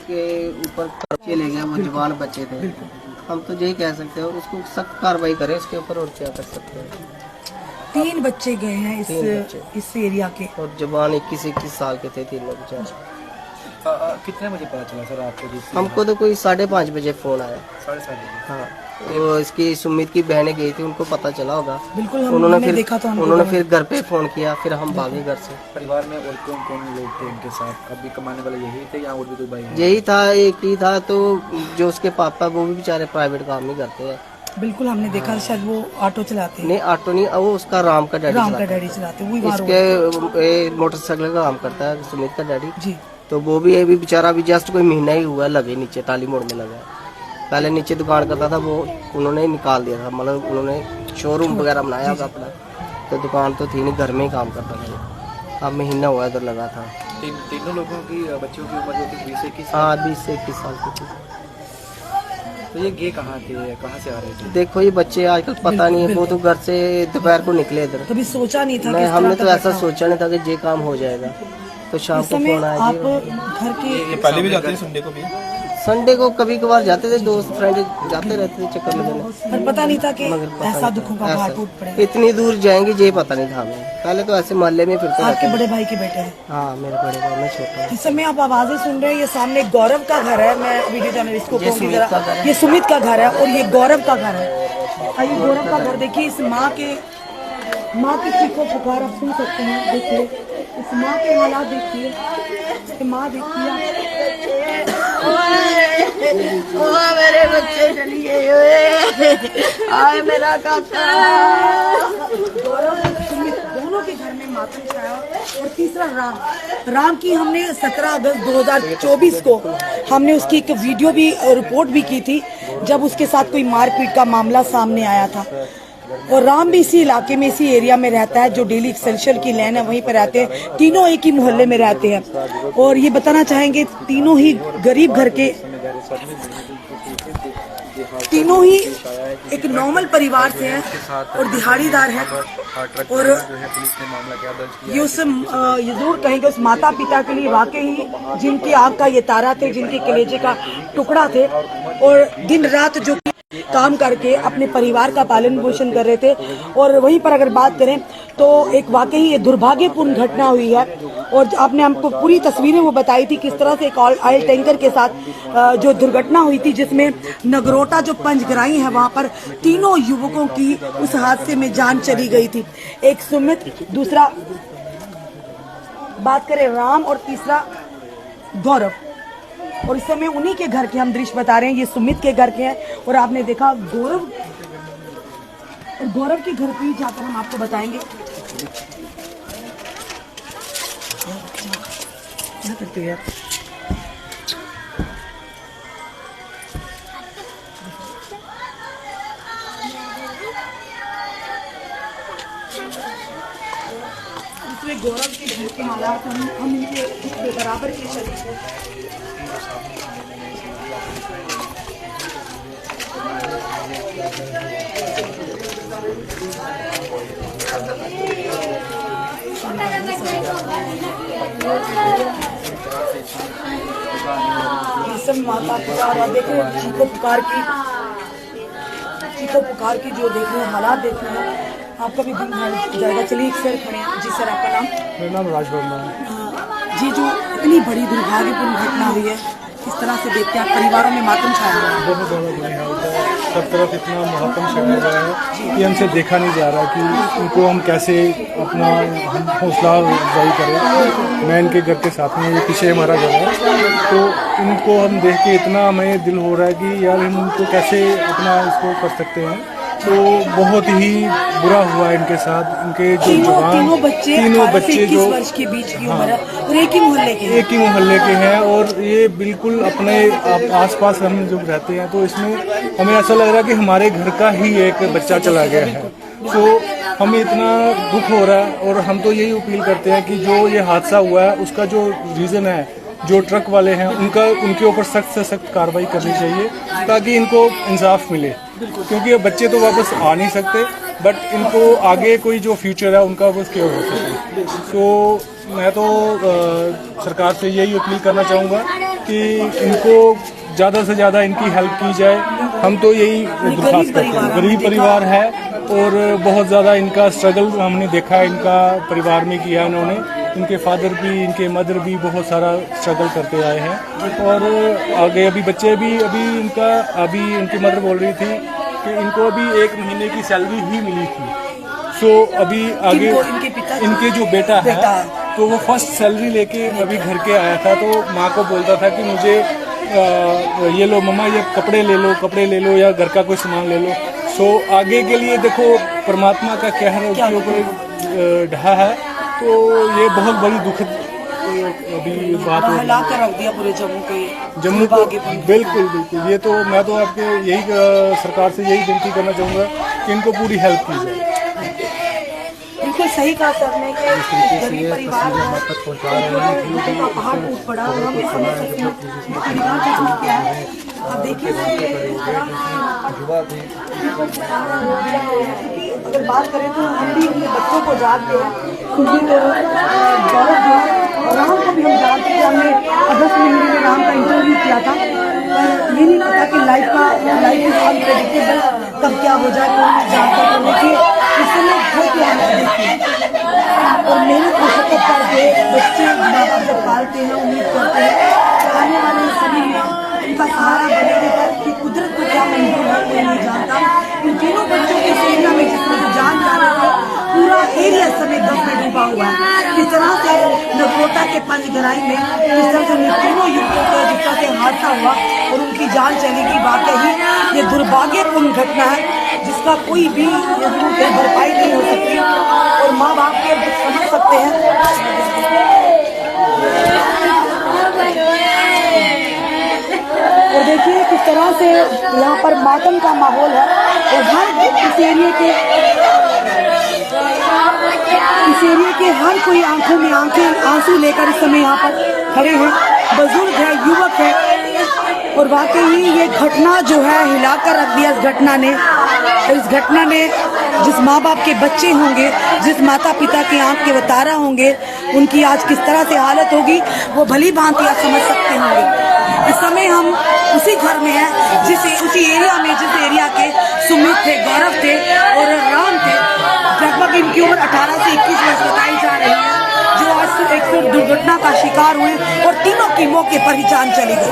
के ऊपर चले गए, वो जवान बच्चे थे। हम तो यही कह सकते हैं, और उसको सख्त कार्रवाई करें उसके ऊपर, और क्या कर सकते हैं। 3 बच्चे गए हैं इस एरिया के, और जवान 21 साल के थे तीनों बेचारे। कितने बजे पता चला सर आपको? हमको तो कोई 5:30 बजे फोन आया। 7:30 बजे? हाँ, तो इसकी सुमित की बहनें गई थी, उनको पता चला होगा। बिल्कुल, उन्होंने देखा तो उन्होंने फिर घर पे फोन किया, फिर हम भागे घर से। परिवार में और कौन कौन लोग थे इनके साथ? अभी कमाने वाले यही थे या और भी कोई भाई? यही था, एक ही था। तो जो उसके पापा, वो भी बेचारे प्राइवेट काम नहीं करते हैं। बिल्कुल, हमने देखा शायद वो ऑटो चलाते हैं। नहीं, ऑटो नहीं, वो उसका राम का डैडी चलाते वही इसके मोटरसाइकिल का काम करता है सुमित का डैडी जी। तो वो भी अभी बेचारा अभी जस्ट कोई महीना ही हुआ लगे नीचे टाली मोड़ में लगा। पहले नीचे दुकान करता था, वो उन्होंने निकाल दिया था, मतलब उन्होंने शोरूम वगैरह बनाया होगा अपना। तो दुकान तो थी नहीं, घर में ही काम करता था। अब महीना हुआ इधर लगा था। तीनों लोगों की बच्चों की उम्र जो थी 20-21? हाँ, 20 से 21 साल की थी। तो ये गे कहाँ थे, कहाँ से आ रहे थे? देखो ये बच्चे आजकल पता नहीं है, वो तो घर से दोपहर को निकले इधर। कभी सोचा नहीं था। नहीं, हमने तो ऐसा सोचा नहीं था कि ये काम हो जाएगा। तो शाम को फोन आया आप जी। घर के ये पहले भी जाते हैं संडे को भी? संडे को कभी कभार जाते थे, दोस्त फ्रेंड जाते रहते थे चक्कर लगाने। पर पता नहीं था कि ऐसा दुखों का भार टूट पड़ेगा। इतनी दूर जाएंगे ये पता नहीं था हमें। पहले तो ऐसे मोहल्ले में फिरते आपके बड़े भाई के बेटे हैं? हाँ, मेरे बड़े भाई, मैं छोटा। इस समय आप आवाजें सुन रहे हैं, ये सामने गौरव का घर है। मैं वीडियो जर्नलिस्ट को कहूँगी सुमित का घर जरा, है। ये सुमित का घर है और ये गौरव का घर है। आइए गौरव का घर देखिए। इस माँ की चीखों पुकार आप सुन सकते हैं। देखिए इस माँ के हालात, देखिए माँ, देखिए मेरे बच्चे चलिए हुए, आए मेरा काका। दोनों के घर में मातम छाया। और तीसरा राम की हमने 17 अगस्त 2024 को हमने उसकी एक वीडियो भी रिपोर्ट भी की थी, जब उसके साथ कोई मारपीट का मामला सामने आया था। और राम भी इसी इलाके में, इसी एरिया में रहता है, जो डेली एक्सेलशियल की लैन है वहीं पर रहते हैं। तीनों एक ही मोहल्ले में रहते हैं। और ये बताना चाहेंगे, तीनों ही गरीब घर के, तीनों ही एक नॉर्मल परिवार से हैं और दिहाड़ीदार हैं। और ये जरूर कहेंगे उस माता पिता के लिए वाकई जिनकी आग का ये तारा थे, जिनके कलेजे का टुकड़ा थे, और दिन रात जो काम करके अपने परिवार का पालन पोषण कर रहे थे। और वहीं पर अगर बात करें तो एक वाकई ये दुर्भाग्यपूर्ण घटना हुई है। और आपने हमको पूरी तस्वीरें वो बताई थी, किस तरह से एक ऑयल टैंकर के साथ जो दुर्घटना हुई थी, जिसमें नगरोटा जो पंचगराई है वहां पर तीनों युवकों की उस हादसे में जान चली गई थी। एक सुमित, दूसरा बात करें राम, और तीसरा गौरव। और इस समय उन्हीं के घर के हम दृश्य बता रहे हैं, ये सुमित के घर के हैं। और आपने देखा गौरव के घर पे जाकर हम आपको बताएंगे। क्या करते हो यार? इसमें गौरव के घर के हालात हम इनके बराबर के शरीर हैं। माता पुकार, देखे चीखो पुकार की जो देख रहे हैं, हालात देख रहे हैं, आपका भी दिन भर जाएगा। चलिए एक सर खड़े हैं। जी सर, आपका नाम? मेरा नाम राज वर्मा है। जी, जो इतनी बड़ी दुर्भाग्यपूर्ण घटना हुई है, किस तरह से देखते हैं आप? परिवारों में मातम छाया हुआ है। बहुत ज़्यादा बुरी हालत है, सब तरफ इतना मातम छाया हुआ है कि हमसे देखा नहीं जा रहा कि उनको हम कैसे अपना हौसला अफजाई करें। मैं इनके घर के साथ में, ये पीछे हमारा घर है, तो इनको हम देख के इतना हमें दिल हो रहा है कि यार हम उनको कैसे अपना इसको कर सकते हैं। तो बहुत ही बुरा हुआ है इनके साथ। इनके जो तीनों बच्चे जो वर्ष के बीच की उम्र है, और एक ही मोहल्ले के हैं, और ये बिल्कुल अपने आसपास हम जब रहते हैं तो इसमें हमें ऐसा लग रहा है कि हमारे घर का ही एक बच्चा चला गया है। तो हमें इतना दुख हो रहा है, और हम तो यही अपील करते हैं कि जो ये हादसा हुआ है उसका जो रीज़न है, जो ट्रक वाले हैं उनके ऊपर सख्त से सख्त कार्रवाई करनी चाहिए, ताकि इनको इंसाफ मिले। क्योंकि ये बच्चे तो वापस आ नहीं सकते, बट इनको आगे कोई जो फ्यूचर है उनका वो सिक्योर हो सके। तो मैं तो सरकार से यही अपील करना चाहूँगा कि इनको ज़्यादा से ज़्यादा इनकी हेल्प की जाए। हम तो यही दरख्वास्त करते हैं। गरीब परिवार है और बहुत ज़्यादा इनका स्ट्रगल हमने देखा है, इनका परिवार में किया इन्होंने। इनके फादर भी, इनके मदर भी बहुत सारा स्ट्रगल करते आए हैं और आगे अभी बच्चे भी, अभी इनकी मदर बोल रही थी कि इनको अभी 1 महीने की सैलरी ही मिली थी। सो अभी आगे इनके जो बेटा है तो वो फर्स्ट सैलरी लेके अभी घर के आया था, तो माँ को बोलता था कि मुझे ये लो मम्मा, ये कपड़े ले लो या घर का कोई सामान ले लो। सो आगे के लिए देखो परमात्मा का कहर उसके ऊपर ढहा है, तो ये बहुत बड़ी दुखद अभी बात हो हिला कर रख दिया पूरे जम्मू को। बिल्कुल बिल्कुल, ये तो मैं तो आपके यही सरकार से यही विनती करना चाहूँगा कि इनको पूरी हेल्प की जाए। बिल्कुल सही कहा सर ने कि गरीब परिवार का पहाड़ टूट पड़ा और हम समझ सकते हैं परिवार का दुख क्या है। अब देखिए अगर बात करें तो हम भी अपने बच्चों को जानते हैं, क्योंकि राम को भी हम जानते हैं। हमने अगस्त महीने में राम का इंटरव्यू किया था, पर ये नहीं पता कि लाइफ इज अनप्रेडिक्टेबल, कब क्या हो जाए कोई नहीं जानता। तो देखिए इस समय घर के हालात देखिए और मेहनत मुशक्कत करके बच्चे माँ बाप जब पालते हैं, उम्मीद करते हैं आने वाले सभी उनका सहारा बनेगा। कि कुदरत को क्या मंजूर है कोई नहीं जानता। इन तीनों बच्चों के सेना में जिसमें जो जान जा रहा है, पूरा एरिया समय गम में डूबा हुआ है। किस तरह से नगरोटा के पंचगराई में किस तरह से तीनों युवकों का जिस तरह से हादसा हुआ और उनकी जान चलेगी, वाकई ये दुर्भाग्यपूर्ण घटना है जिसका कोई भी भरपाई नहीं हो सकती और माँ बाप के समझ सकते हैं। और देखिए किस तरह से यहाँ पर मातम का माहौल है और हर इस एरिया के हर कोई आंखों में आंसू लेकर इस समय यहाँ पर खड़े हैं। बुजुर्ग है, युवक है और वाकई ये घटना जो है हिलाकर रख दिया। इस घटना ने जिस माँ बाप के बच्चे होंगे, जिस माता पिता की आंख के वो तारा होंगे, उनकी आज किस तरह से हालत होगी वो भली भांति आप समझ सकते होंगे। इस समय हम उसी घर में हैं उसी एरिया में जिस एरिया के सुमित थे, गौरव थे और राम थे। लगभग इनकी उम्र 18 से 21 वर्ष बताई जा रही है, जो आज एक दुर्घटना का शिकार हुए और तीनों की मौके पर ही जान चली गई।